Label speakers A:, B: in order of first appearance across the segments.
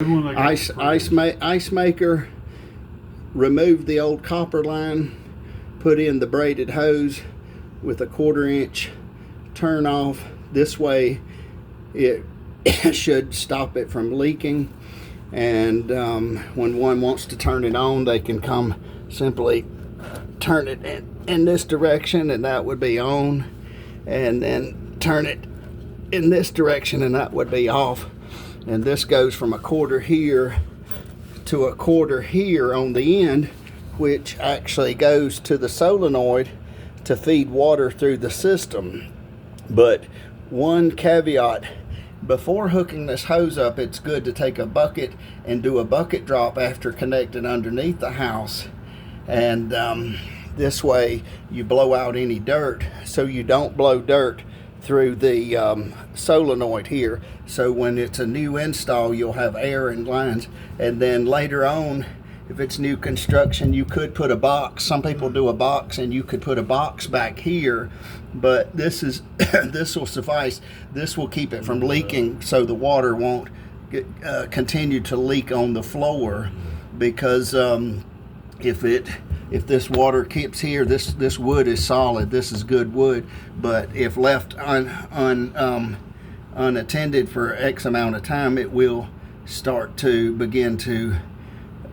A: Ice maker, remove the old copper line, put in the braided hose with a 1/4 inch turn off. This way it should stop it from leaking, and when one wants to turn it on, they can come simply turn it in this direction and that would be on, and then turn it in this direction and that would be off. And this goes from a 1/4 here to a 1/4 here on the end, which actually goes to the solenoid to feed water through the system. But one caveat: before hooking this hose up, it's good to take a bucket and do a bucket drop after connecting underneath the house, and this way you blow out any dirt, so you don't blow dirt through the solenoid here. So when it's a new install, you'll have air and lines. And then later on, if it's new construction, you could put a box. Some people do a box, and you could put a box back here, but this is this will suffice. This will keep it from leaking, so the water won't continue to leak on the floor, because if this water keeps here, this wood is solid, this is good wood, but if left unattended for X amount of time, it will start to begin to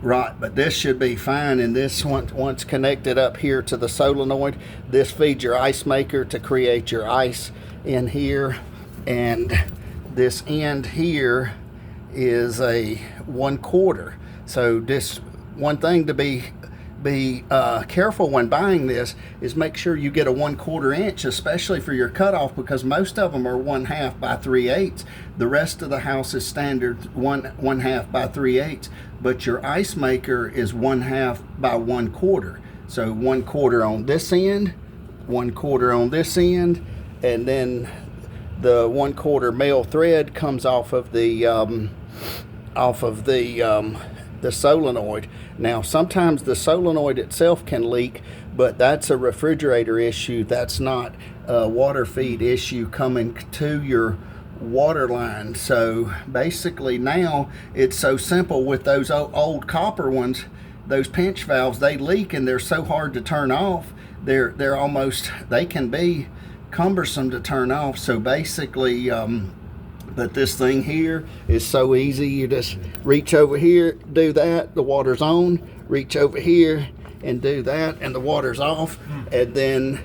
A: rot. But this should be fine, and this once connected up here to the solenoid, this feeds your ice maker to create your ice in here, and this end here is a 1/4. So this one thing to be careful when buying this is make sure you get a 1/4 inch, especially for your cutoff, because most of them are 1/2 by 3/8. The rest of the house is standard 1/2 by 3/8, but your ice maker is 1/2 by 1/4. So 1/4 on this end, 1/4 on this end, and then the 1/4 male thread comes off of the solenoid. Now sometimes the solenoid itself can leak, but that's a refrigerator issue. That's not a water feed issue coming to your water line. So basically now it's so simple with those old copper ones. Those pinch valves, they leak and they're so hard to turn off. They're almost, they can be cumbersome to turn off. So basically but this thing here is so easy. You just reach over here, do that, the water's on. Reach over here and do that, and the water's off. And then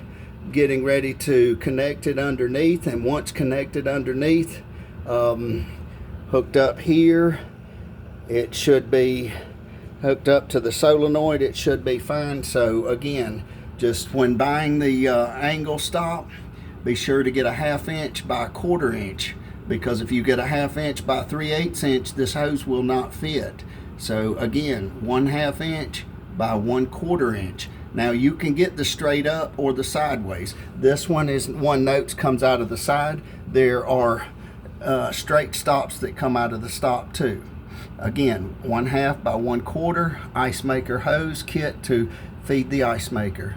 A: getting ready to connect it underneath. And once connected underneath, hooked up here, it should be hooked up to the solenoid. It should be fine. So again, just when buying the angle stop, be sure to get a 1/2 inch by 1/4 inch. Because if you get a 1/2 inch by 3/8 inch, this hose will not fit. So again, 1/2 inch by 1/4 inch. Now you can get the straight up or the sideways. This one is one notes comes out of the side. There are straight stops that come out of the stop too. Again, 1/2 by 1/4 ice maker hose kit to feed the ice maker.